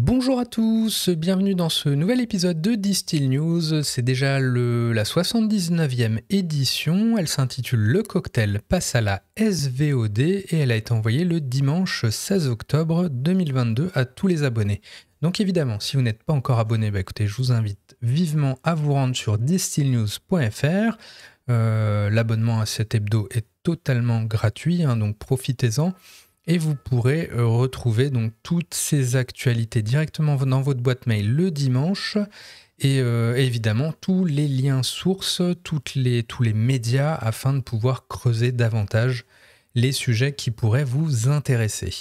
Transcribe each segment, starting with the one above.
Bonjour à tous, bienvenue dans ce nouvel épisode de Distill News. C'est déjà la 79e édition. Elle s'intitule Le cocktail passe à la SVOD et elle a été envoyée le dimanche 16 octobre 2022 à tous les abonnés. Donc évidemment, si vous n'êtes pas encore abonné, écoutez, je vous invite vivement à vous rendre sur distillnews.fr. L'abonnement à cet hebdo est totalement gratuit, donc profitez-en. Et vous pourrez retrouver donc toutes ces actualités directement dans votre boîte mail le dimanche. Et évidemment, tous les liens sources, tous les médias afin de pouvoir creuser davantage les sujets qui pourraient vous intéresser.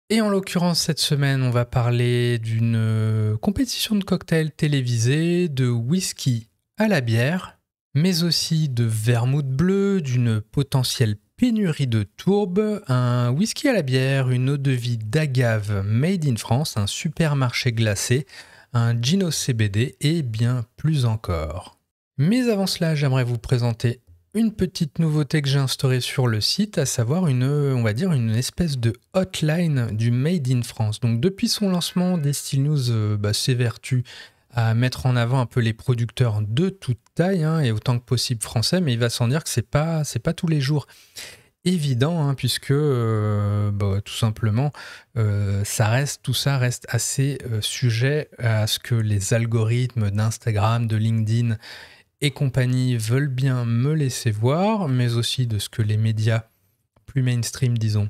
Et en l'occurrence, cette semaine, on va parler d'une compétition de cocktails télévisée, de whisky à la bière, mais aussi de vermouth bleu, d'une potentielle pénurie de tourbe, un whisky à la bière, une eau-de-vie d'agave made in France, un supermarché glacé, un gin au CBD et bien plus encore. Mais avant cela, j'aimerais vous présenter une petite nouveauté que j'ai instaurée sur le site, à savoir une espèce de hotline du Made in France. Donc depuis son lancement, Distill News s'évertue à mettre en avant un peu les producteurs de toute taille et autant que possible français, mais il va sans dire que c'est pas tous les jours évident, puisque tout simplement tout ça reste assez sujet à ce que les algorithmes d'Instagram, de LinkedIn et compagnie veulent bien me laisser voir, mais aussi de ce que les médias plus mainstream, disons,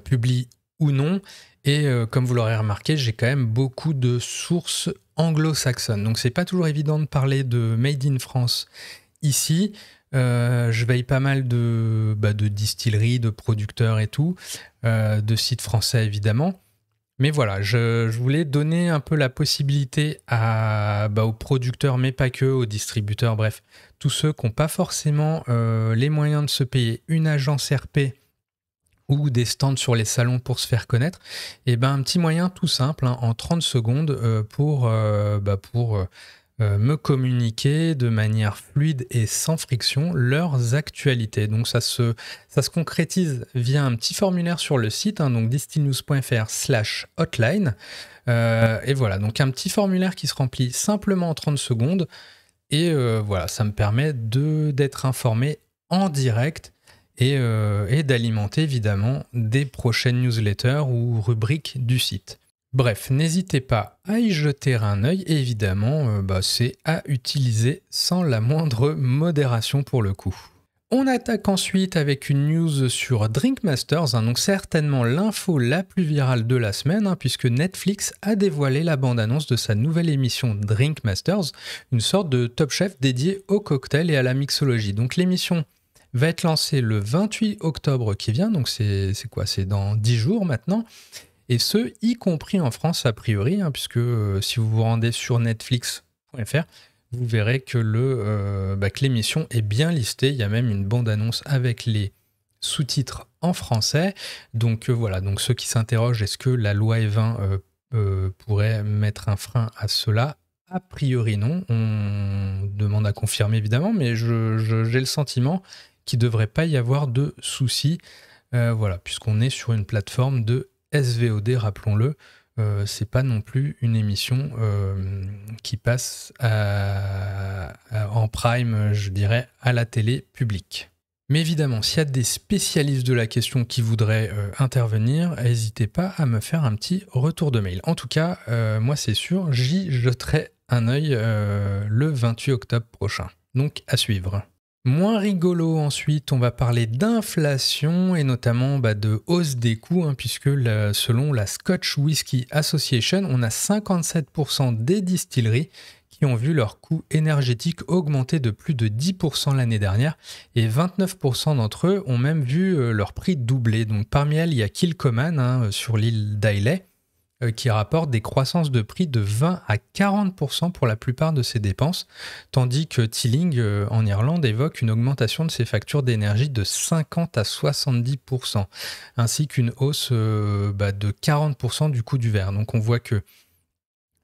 publient ou non. Et comme vous l'aurez remarqué, j'ai quand même beaucoup de sources anglo-saxonnes. Donc c'est pas toujours évident de parler de Made in France ici. Je veille pas mal de distilleries, de producteurs et tout, de sites français évidemment. Mais voilà, je voulais donner un peu la possibilité aux producteurs, mais pas que, aux distributeurs, bref, tous ceux qui n'ont pas forcément les moyens de se payer une agence RP ou des stands sur les salons pour se faire connaître, et un petit moyen tout simple, en 30 secondes, pour me communiquer de manière fluide et sans friction leurs actualités. Donc ça se concrétise via un petit formulaire sur le site, donc distillnews.fr/hotline. Et voilà, donc un petit formulaire qui se remplit simplement en 30 secondes. Et voilà, ça me permet d'être informé en direct et d'alimenter évidemment des prochaines newsletters ou rubriques du site. Bref, n'hésitez pas à y jeter un œil et évidemment, c'est à utiliser sans la moindre modération pour le coup. On attaque ensuite avec une news sur Drink Masters, donc certainement l'info la plus virale de la semaine, puisque Netflix a dévoilé la bande-annonce de sa nouvelle émission Drink Masters, une sorte de Top Chef dédié au cocktail et à la mixologie. Donc l'émission va être lancée le 28 octobre qui vient, donc c'est dans 10 jours maintenant. Et ce, y compris en France a priori, puisque si vous vous rendez sur netflix.fr, vous verrez que l'émission est bien listée. Il y a même une bande-annonce avec les sous-titres en français. Donc voilà, donc ceux qui s'interrogent, est-ce que la loi E20 pourrait mettre un frein à cela ? A priori non, on demande à confirmer évidemment, mais j'ai le sentiment qu'il ne devrait pas y avoir de soucis, puisqu'on est sur une plateforme de SVOD, rappelons-le, c'est pas non plus une émission qui passe en prime, je dirais, à la télé publique. Mais évidemment, s'il y a des spécialistes de la question qui voudraient intervenir, n'hésitez pas à me faire un petit retour de mail. En tout cas, moi c'est sûr, j'y jeterai un œil le 28 octobre prochain. Donc à suivre. Moins rigolo ensuite, on va parler d'inflation et notamment de hausse des coûts, puisque selon la Scotch Whisky Association, on a 57% des distilleries qui ont vu leur coût énergétique augmenter de plus de 10% l'année dernière et 29% d'entre eux ont même vu leur prix doubler. Donc parmi elles, il y a Kilchoman sur l'île d'Islay qui rapporte des croissances de prix de 20 à 40% pour la plupart de ses dépenses, tandis que Teeling en Irlande évoque une augmentation de ses factures d'énergie de 50 à 70%, ainsi qu'une hausse de 40% du coût du verre. Donc on voit que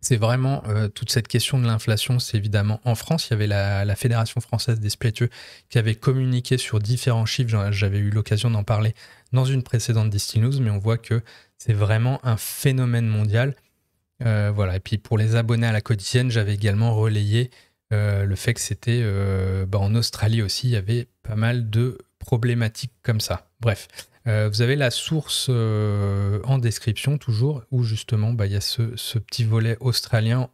c'est vraiment toute cette question de l'inflation, c'est évidemment en France. Il y avait la Fédération française des spiritueux qui avait communiqué sur différents chiffres. J'avais eu l'occasion d'en parler dans une précédente Distill News, mais on voit que c'est vraiment un phénomène mondial Voilà. Et puis pour les abonnés à la quotidienne, j'avais également relayé le fait que c'était en Australie aussi, il y avait pas mal de problématiques comme ça. Bref, vous avez la source en description toujours, où justement il y a ce petit volet australien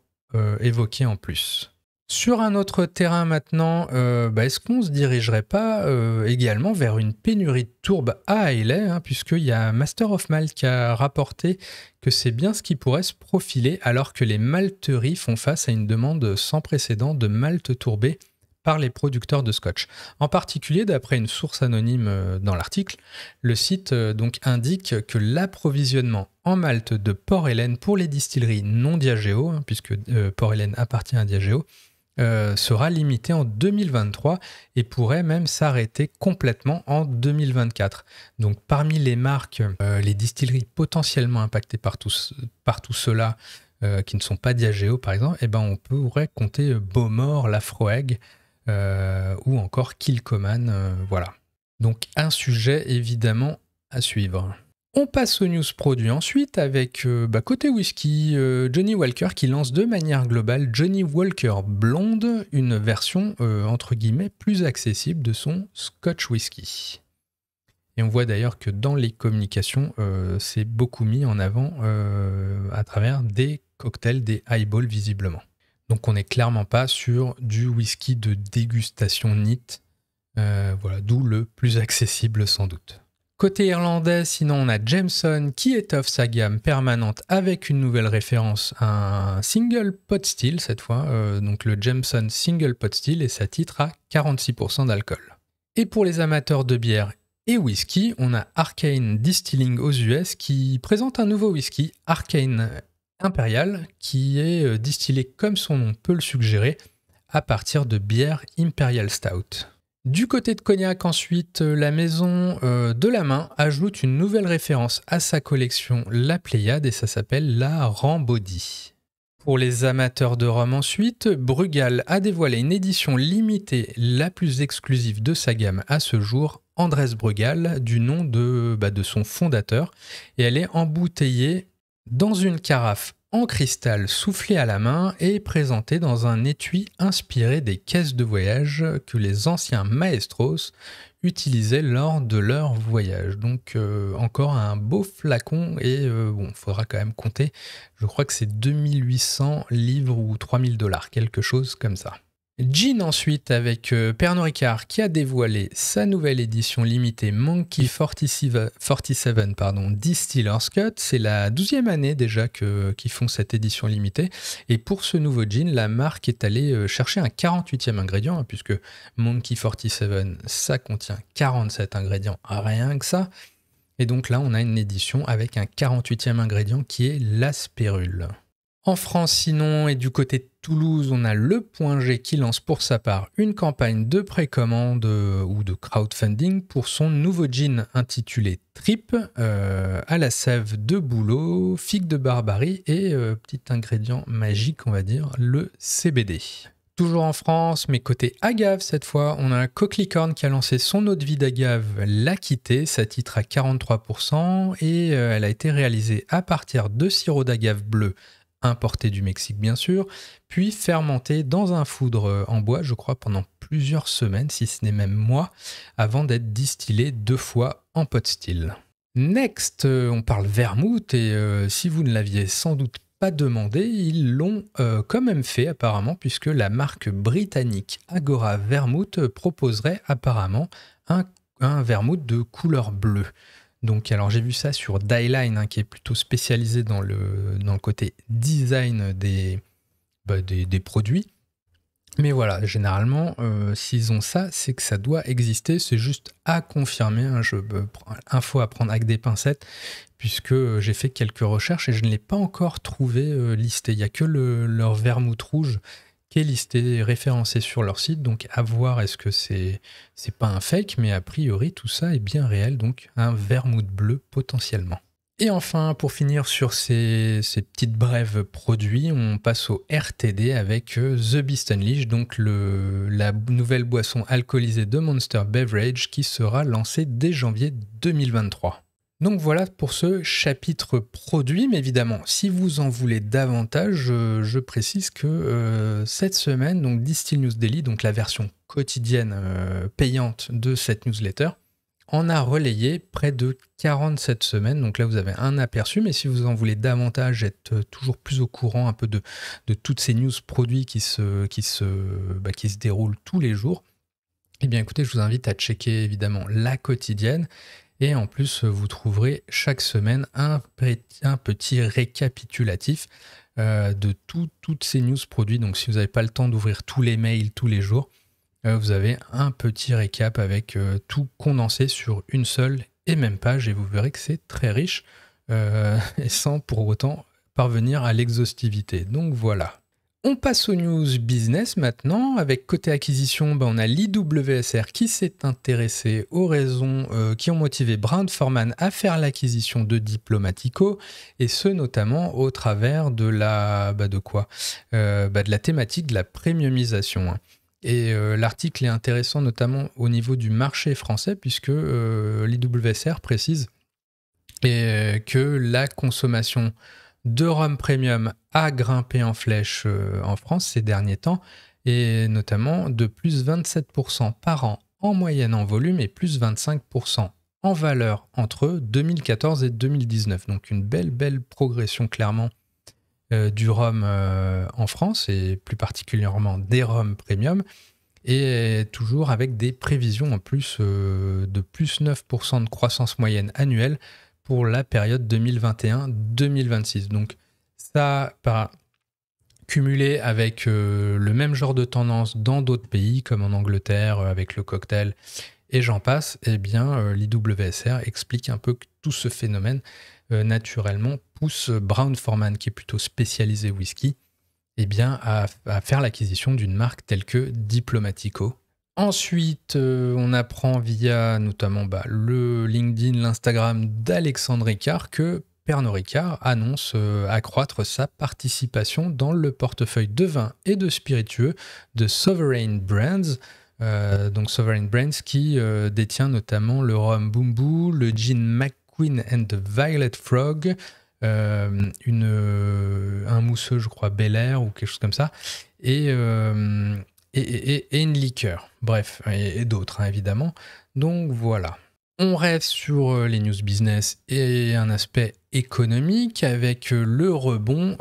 évoqué en plus. Sur un autre terrain maintenant, est-ce qu'on ne se dirigerait pas également vers une pénurie de tourbe à Hailey, puisqu'il y a Master of Malt qui a rapporté que c'est bien ce qui pourrait se profiler alors que les malteries font face à une demande sans précédent de malt tourbé par les producteurs de scotch. En particulier, d'après une source anonyme dans l'article, le site donc indique que l'approvisionnement en malt de Port-Ellen pour les distilleries non Diageo, puisque Port-Ellen appartient à Diageo, sera limité en 2023 et pourrait même s'arrêter complètement en 2024. Donc parmi les marques, les distilleries potentiellement impactées par tout cela, qui ne sont pas Diageo par exemple, on pourrait compter Bowmore, Laphroaig ou encore Kilchoman. Voilà. Donc un sujet évidemment à suivre. On passe aux news produits ensuite avec, côté whisky, Johnnie Walker qui lance de manière globale Johnnie Walker Blonde, une version entre guillemets plus accessible de son Scotch whisky. Et on voit d'ailleurs que dans les communications, c'est beaucoup mis en avant à travers des cocktails, des highballs visiblement. Donc on n'est clairement pas sur du whisky de dégustation neat, voilà, d'où le plus accessible sans doute. Côté irlandais, sinon on a Jameson qui étoffe sa gamme permanente avec une nouvelle référence à un single pot still cette fois, donc le Jameson single pot still et ça titre à 46% d'alcool. Et pour les amateurs de bière et whisky, on a Arcane Distilling aux US qui présente un nouveau whisky, Arcane Imperial, qui est distillé comme son nom peut le suggérer à partir de bière Imperial Stout. Du côté de Cognac ensuite, la maison de la main ajoute une nouvelle référence à sa collection La Pléiade et ça s'appelle la Rambaudy. Pour les amateurs de rhum ensuite, Brugal a dévoilé une édition limitée la plus exclusive de sa gamme à ce jour, Andrés Brugal, du nom de son fondateur, et elle est embouteillée dans une carafe en cristal soufflé à la main et présenté dans un étui inspiré des caisses de voyage que les anciens maestros utilisaient lors de leur voyage. Donc encore un beau flacon et il faudra quand même compter, je crois que c'est 2800 livres ou 3000 $, quelque chose comme ça. Gin ensuite avec Pernod Ricard qui a dévoilé sa nouvelle édition limitée Monkey 47 Distiller's Cut. C'est la 12e année déjà qu'ils font cette édition limitée. Et pour ce nouveau gin, la marque est allée chercher un 48e ingrédient, puisque Monkey 47, ça contient 47 ingrédients, rien que ça. Et donc là, on a une édition avec un 48e ingrédient qui est la spérule. En France, sinon, et du côté de Toulouse, on a Le Point G qui lance pour sa part une campagne de précommande ou de crowdfunding pour son nouveau gin intitulé Trip, à la sève de bouleau, figue de Barbarie et petit ingrédient magique, on va dire, le CBD. Toujours en France, mais côté agave cette fois, on a un Coquelicorne qui a lancé son eau de vie d'agave, l'Aquité, ça titre à 43% et elle a été réalisée à partir de sirop d'agave bleu importé du Mexique bien sûr, puis fermenté dans un foudre en bois, je crois pendant plusieurs semaines, si ce n'est même mois, avant d'être distillé 2 fois en pot still. Next, on parle vermouth et si vous ne l'aviez sans doute pas demandé, ils l'ont quand même fait apparemment, puisque la marque britannique Agora Vermouth proposerait apparemment un vermouth de couleur bleue. Donc, alors j'ai vu ça sur Dieline, qui est plutôt spécialisé dans le côté design des produits. Mais voilà, généralement, s'ils ont ça, c'est que ça doit exister. C'est juste à confirmer. Info à prendre avec des pincettes, puisque j'ai fait quelques recherches et je ne l'ai pas encore trouvé listé. Il n'y a que leur vermouth rouge qui est listé, référencé sur leur site, donc à voir est-ce que c'est pas un fake, mais a priori tout ça est bien réel, donc un vermouth bleu potentiellement. Et enfin, pour finir sur ces petites brèves produits, on passe au RTD avec The Beast Unleashed, donc la nouvelle boisson alcoolisée de Monster Beverage qui sera lancée dès janvier 2023. Donc voilà pour ce chapitre produit, mais évidemment, si vous en voulez davantage, je précise que cette semaine, donc Distill News Daily, donc la version quotidienne payante de cette newsletter, en a relayé près de 47 semaines. Donc là, vous avez un aperçu, mais si vous en voulez davantage, être toujours plus au courant un peu de toutes ces news produits qui se déroulent tous les jours, eh bien écoutez, je vous invite à checker évidemment la quotidienne. Et en plus, vous trouverez chaque semaine un petit récapitulatif de toutes ces news produits. Donc si vous n'avez pas le temps d'ouvrir tous les mails tous les jours, vous avez un petit récap avec tout condensé sur une seule et même page. Et vous verrez que c'est très riche et sans pour autant parvenir à l'exhaustivité. Donc voilà. On passe aux news business maintenant. Avec côté acquisition, on a l'IWSR qui s'est intéressé aux raisons qui ont motivé Brown-Forman à faire l'acquisition de Diplomatico, et ce notamment au travers de la thématique de la premiumisation. Et l'article est intéressant notamment au niveau du marché français, puisque l'IWSR précise que la consommation de rhum premium a grimpé en flèche en France ces derniers temps, et notamment de plus 27% par an en moyenne en volume et plus 25% en valeur entre 2014 et 2019. Donc une belle progression clairement du rhum en France, et plus particulièrement des rhums premium, et toujours avec des prévisions en plus de plus 9% de croissance moyenne annuelle pour la période 2021-2026. Donc ça, cumulé avec le même genre de tendance dans d'autres pays, comme en Angleterre, avec le cocktail, et j'en passe, eh bien l'IWSR explique un peu que tout ce phénomène, naturellement, pousse Brown-Forman, qui est plutôt spécialisé whisky, eh bien, à faire l'acquisition d'une marque telle que Diplomatico. Ensuite, on apprend via notamment le LinkedIn, l'Instagram d'Alexandre Ricard que Pernod Ricard annonce accroître sa participation dans le portefeuille de vins et de spiritueux de Sovereign Brands. Donc Sovereign Brands qui détient notamment le rhum Bumbu, le gin McQueen and the Violet Frog, un mousseux, je crois, Bel Air ou quelque chose comme ça, et une liqueur, bref, et d'autres, évidemment. Donc voilà. On reste sur les news business et un aspect économique avec le rebond,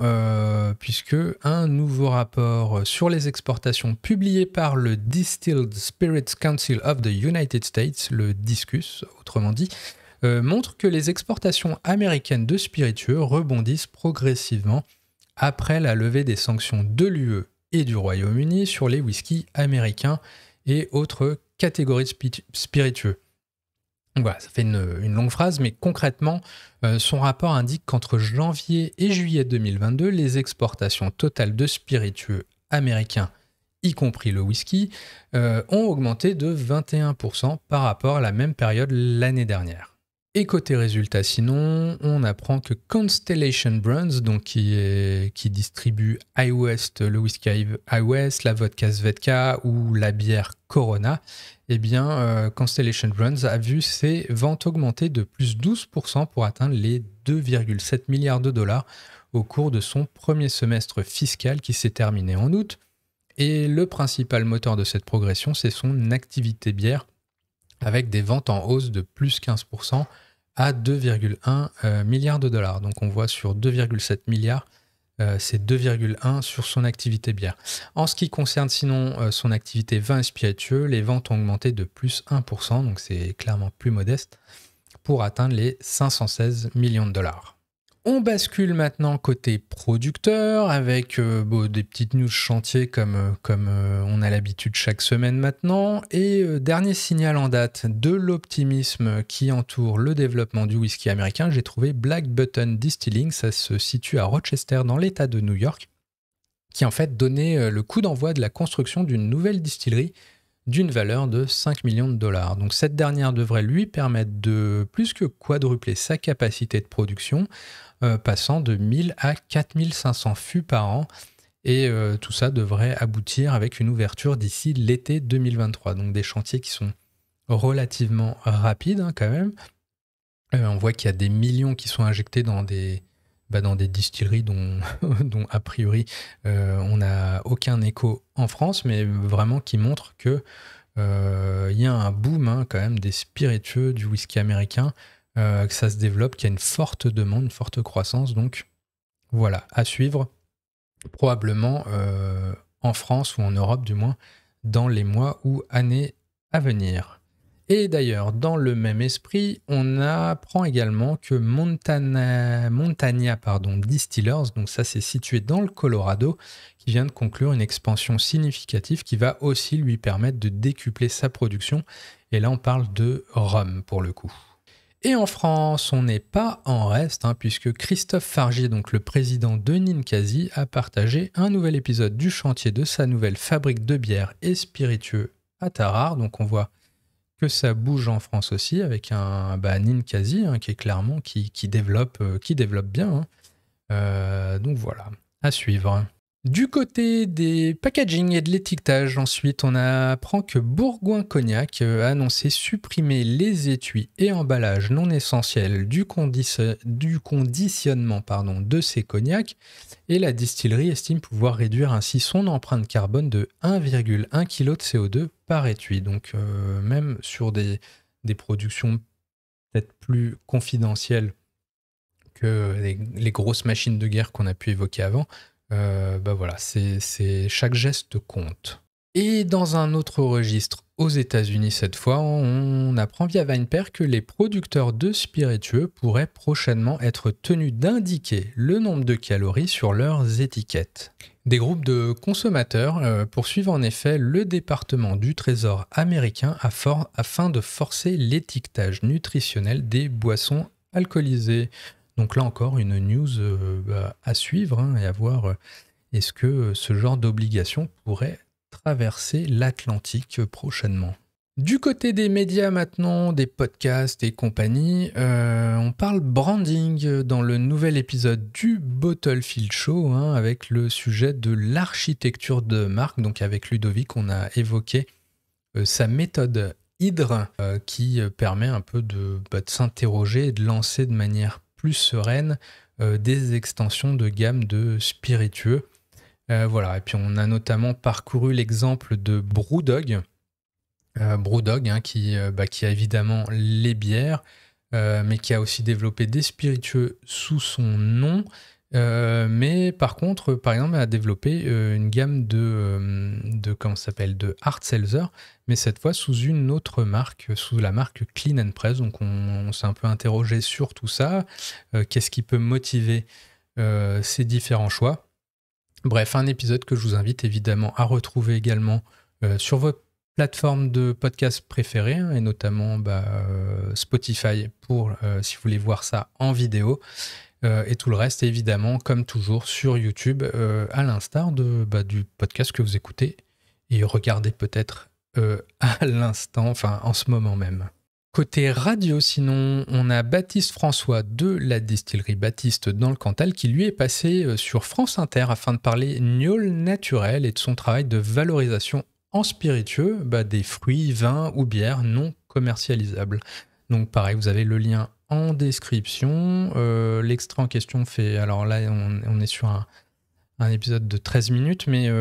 puisque un nouveau rapport sur les exportations publié par le Distilled Spirits Council of the United States, le DISCUS, autrement dit, montre que les exportations américaines de spiritueux rebondissent progressivement après la levée des sanctions de l'UE et du Royaume-Uni sur les whiskies américains et autres catégories de spiritueux. Donc voilà, ça fait une longue phrase, mais concrètement, son rapport indique qu'entre janvier et juillet 2022, les exportations totales de spiritueux américains, y compris le whisky, ont augmenté de 21% par rapport à la même période l'année dernière. Et côté résultat, sinon, on apprend que Constellation Brands, donc qui distribue High West, le whisky High West, la vodka Svedka ou la bière Corona, eh bien, Constellation Brands a vu ses ventes augmenter de plus 12% pour atteindre les 2,7 milliards de dollars au cours de son premier semestre fiscal qui s'est terminé en août. Et le principal moteur de cette progression, c'est son activité bière, avec des ventes en hausse de plus 15% à 2,1 milliards de dollars. Donc on voit sur 2,7 milliards, c'est 2,1 sur son activité bière. En ce qui concerne sinon son activité vin et spiritueux, les ventes ont augmenté de plus 1%, donc c'est clairement plus modeste, pour atteindre les 516 millions de dollars. On bascule maintenant côté producteur avec des petites news chantiers comme on a l'habitude chaque semaine maintenant. Et dernier signal en date de l'optimisme qui entoure le développement du whisky américain, j'ai trouvé Black Button Distilling, ça se situe à Rochester dans l'État de New York, qui en fait donnait le coup d'envoi de la construction d'une nouvelle distillerie d'une valeur de 5 millions de dollars. Donc cette dernière devrait lui permettre de plus que quadrupler sa capacité de production, passant de 1000 à 4500 fûts par an. Et tout ça devrait aboutir avec une ouverture d'ici l'été 2023. Donc des chantiers qui sont relativement rapides quand même. On voit qu'il y a des millions qui sont injectés dans dans des distilleries dont, dont a priori on n'a aucun écho en France, mais vraiment qui montre que il y a un boom quand même des spiritueux, du whisky américain, que ça se développe, qu'il y a une forte demande, une forte croissance. Donc voilà, à suivre probablement en France ou en Europe du moins dans les mois ou années à venir. Et d'ailleurs, dans le même esprit, on apprend également que Montagna Distillers, donc ça c'est situé dans le Colorado, qui vient de conclure une expansion significative qui va aussi lui permettre de décupler sa production. Et là, on parle de rhum pour le coup. Et en France, on n'est pas en reste, puisque Christophe Fargier, donc le président de Ninkasi, a partagé un nouvel épisode du chantier de sa nouvelle fabrique de bière et spiritueux à Tarare. Donc on voit que ça bouge en France aussi, avec un Ninkasi qui est clairement qui développe bien. Donc voilà, à suivre. Du côté des packaging et de l'étiquetage, ensuite, on apprend que Bourgoin Cognac a annoncé supprimer les étuis et emballages non essentiels du conditionnement de ses cognacs, et la distillerie estime pouvoir réduire ainsi son empreinte carbone de 1,1 kg de CO2 par étui. Donc même sur des productions peut-être plus confidentielles que les grosses machines de guerre qu'on a pu évoquer avant, voilà, chaque geste compte. Et dans un autre registre, aux États-Unis cette fois, on apprend via VinePair que les producteurs de spiritueux pourraient prochainement être tenus d'indiquer le nombre de calories sur leurs étiquettes. Des groupes de consommateurs poursuivent en effet le département du Trésor américain afin de forcer l'étiquetage nutritionnel des boissons alcoolisées. Donc là encore, une news à suivre et à voir est-ce que ce genre d'obligation pourrait traverser l'Atlantique prochainement. Du côté des médias maintenant, des podcasts et compagnie, on parle branding dans le nouvel épisode du Bottlefield Show avec le sujet de l'architecture de marque. Donc avec Ludovic, on a évoqué sa méthode Hydre qui permet un peu de s'interroger et de lancer de manière plus sereine des extensions de gamme de spiritueux. Voilà, et puis on a notamment parcouru l'exemple de Brewdog, qui a évidemment les bières, mais qui a aussi développé des spiritueux sous son nom, mais par contre, par exemple, a développé une gamme de hard seltzer, mais cette fois sous une autre marque, sous la marque Clean and Press. Donc on s'est un peu interrogé sur tout ça, qu'est-ce qui peut motiver ces différents choix. Bref, un épisode que je vous invite évidemment à retrouver également sur votre plateforme de podcast préférée, et notamment Spotify pour si vous voulez voir ça en vidéo. Et tout le reste, évidemment, comme toujours, sur YouTube, à l'instar du podcast que vous écoutez et regardez peut-être à l'instant, enfin en ce moment même. Côté radio, sinon, on a Baptiste François de la distillerie Baptiste dans le Cantal qui lui est passé sur France Inter afin de parler gnôle naturel et de son travail de valorisation en spiritueux des fruits, vins ou bières non commercialisables. Donc pareil, vous avez le lien en description. L'extrait en question fait... Alors là, on est sur un épisode de 13 minutes, mais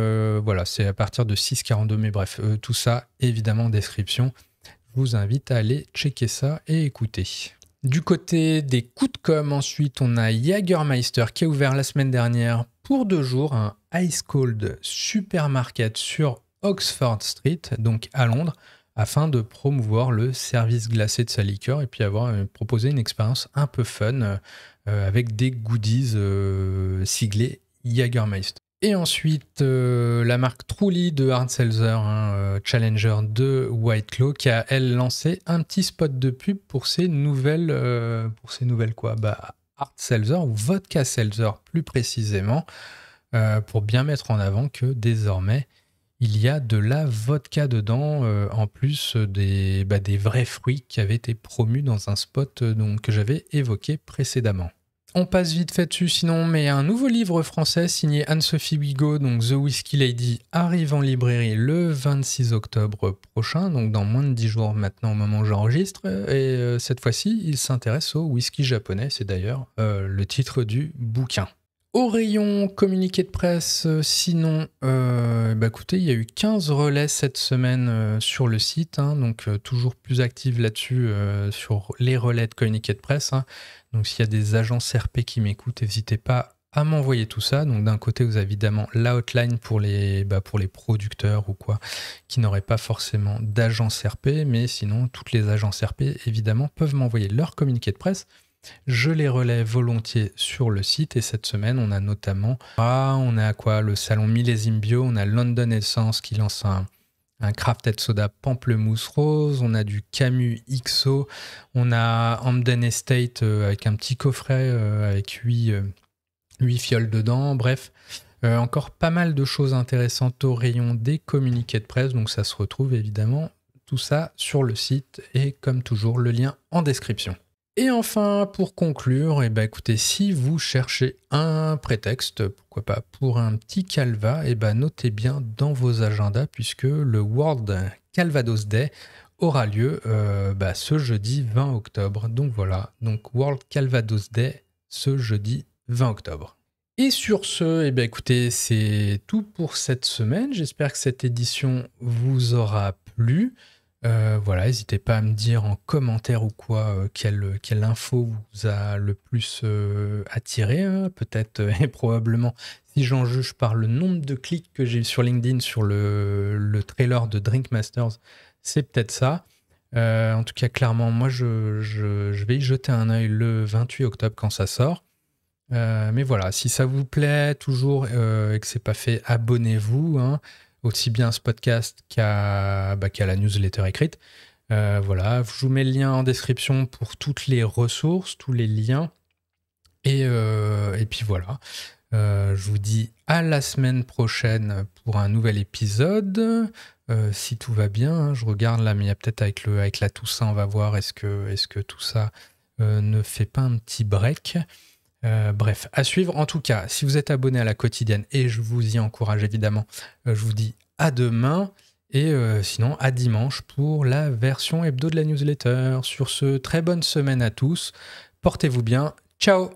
voilà, c'est à partir de 6,42. Mais bref, tout ça, évidemment, en description. Je vous invite à aller checker ça et écouter. Du côté des coups de com', ensuite, on a Jägermeister qui a ouvert la semaine dernière pour 2 jours un Ice Cold Supermarket sur Oxford Street, donc à Londres, afin de promouvoir le service glacé de sa liqueur et puis proposer une expérience un peu fun avec des goodies siglés Jägermeister. Et ensuite, la marque Truly de hard seltzer, Challenger de White Claw, qui a, elle, lancé un petit spot de pub pour ses nouvelles hard seltzer ou vodka seltzer plus précisément, pour bien mettre en avant que désormais, il y a de la vodka dedans, en plus des vrais fruits qui avaient été promus dans un spot que j'avais évoqué précédemment. On passe vite fait dessus sinon, mais un nouveau livre français signé Anne-Sophie Wigo, donc The Whiskey Lady, arrive en librairie le 26 octobre prochain, donc dans moins de 10 jours maintenant au moment où j'enregistre, et cette fois-ci, il s'intéresse au whisky japonais, c'est d'ailleurs le titre du bouquin. Au rayon communiqué de presse, sinon, écoutez, il y a eu 15 relais cette semaine sur le site, hein, donc toujours plus active là-dessus sur les relais de communiqué de presse. Hein. Donc s'il y a des agences RP qui m'écoutent, n'hésitez pas à m'envoyer tout ça. Donc d'un côté, vous avez évidemment la hotline pour les producteurs ou quoi, qui n'auraient pas forcément d'agence RP, mais sinon, toutes les agences RP, évidemment, peuvent m'envoyer leur communiqué de presse. Je les relais volontiers sur le site et cette semaine on a notamment le salon Millésime Bio, on a London Essence qui lance un crafted soda pamplemousse rose, on a du Camus XO, on a Hamden Estate avec un petit coffret avec 8 fioles dedans, bref. Encore pas mal de choses intéressantes au rayon des communiqués de presse, donc ça se retrouve évidemment tout ça sur le site et comme toujours le lien en description. Et enfin, pour conclure, écoutez, si vous cherchez un prétexte, pourquoi pas, pour un petit Calva, notez bien dans vos agendas, puisque le World Calvados Day aura lieu ce jeudi 20 octobre. Donc voilà, donc World Calvados Day, ce jeudi 20 octobre. Et sur ce, écoutez, c'est tout pour cette semaine. J'espère que cette édition vous aura plu. Voilà, n'hésitez pas à me dire en commentaire ou quoi quelle info vous a le plus attiré, hein. Peut-être et probablement, si j'en juge par le nombre de clics que j'ai eu sur LinkedIn sur le trailer de Drink Masters, c'est peut-être ça. En tout cas, clairement, moi, je vais y jeter un œil le 28 octobre quand ça sort. Mais voilà, si ça vous plaît toujours et que c'est pas fait, abonnez-vous, hein. Aussi bien à ce podcast qu'à la newsletter écrite. Voilà, je vous mets le lien en description pour toutes les ressources, tous les liens. Et puis voilà, je vous dis à la semaine prochaine pour un nouvel épisode. Si tout va bien, hein, je regarde là, mais il y a peut-être avec la Toussaint, on va voir, est-ce que tout ça ne fait pas un petit break. Bref, à suivre. En tout cas, si vous êtes abonné à la quotidienne, et je vous y encourage évidemment, je vous dis à demain, et sinon à dimanche pour la version hebdo de la newsletter. Sur ce, très bonne semaine à tous, portez-vous bien, ciao!